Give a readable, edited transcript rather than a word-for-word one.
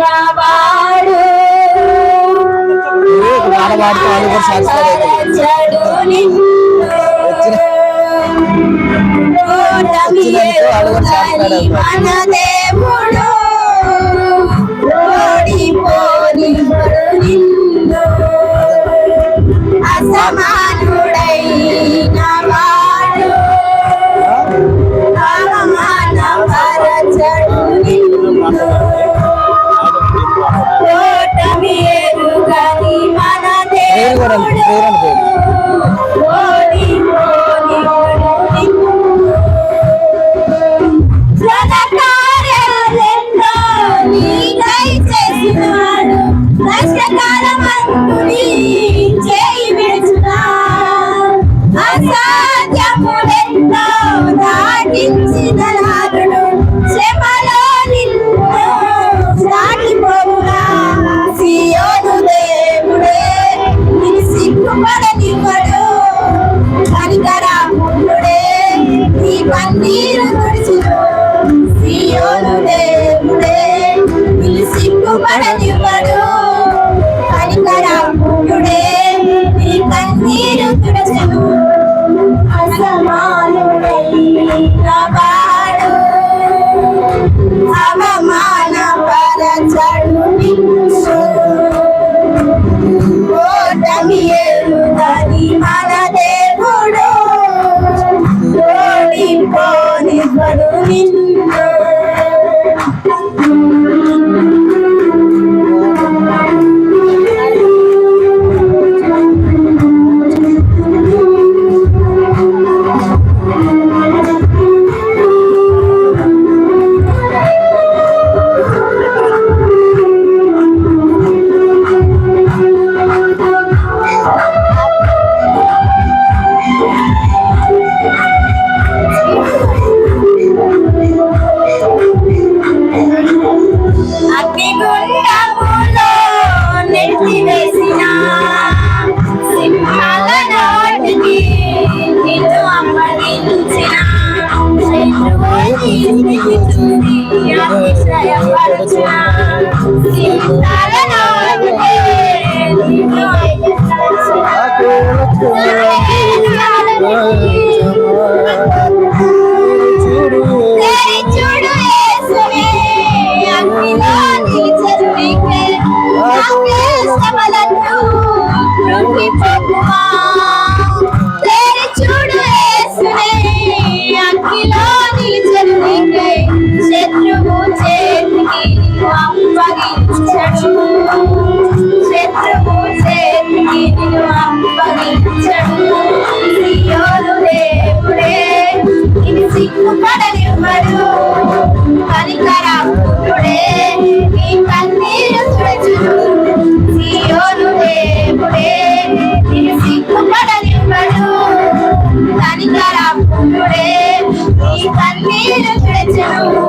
నావాడు మన దేవుడు ఓడిపోని అసమానుడైన వాడు అవమాన పరచడు ఓటమి ఎరుగని మన దేవుడు ఓడిపోని కార్యాలెన్నో నీకై చేసినాడు కష్టకాలమంతుని చేయి విడుచునా అసాధ్యములెన్నో దాటించిన నాదుడు శ్రమలో నిన్ను దాటిపోవునా సియోను దేవుడే నిన్ను సిగ్గుపడనివ్వడు కనికరాముడే నీ కన్నీరు తుడిచును సియోను దేవుడే నిన్ను సిగ్గుపడనివ్వడు కనికరాముడే నీ కన్నీరు తుడిచును అసమానుడైన వాడు అవమాన పరచడు నిన్ను ఓటమి ఎరుగని మన దేవుడు ఓడిపోనివ్వడు నిన్ను అగ్నిగుండములో నెట్టివేసిన సింహాల నోటికి నిన్ను అప్పగించిన అతిశయపరచిన సింహాల నోటికి నిన్ను చూడు యేసువే అగ్నిలో నిలిచెరువికే శ్రమలను కృంగిపోకుమా చూడు యేసువే అగ్నిలో నిలిచెరువికే శత్రువు చేతికి నిన్ను అప్పగించడు శత్రువు చేతికి నిన్ను అప్పగించడు సియోను దేవుడే నిన్ను సిగ్గుపడనివ్వడు కనికరాముడే నీ కన్నీరు తుడుచును సియోను దేవుడే నిన్ను సిగ్గుపడనివ్వడు కనికరాముడే నీ కన్నీరు తుడుచును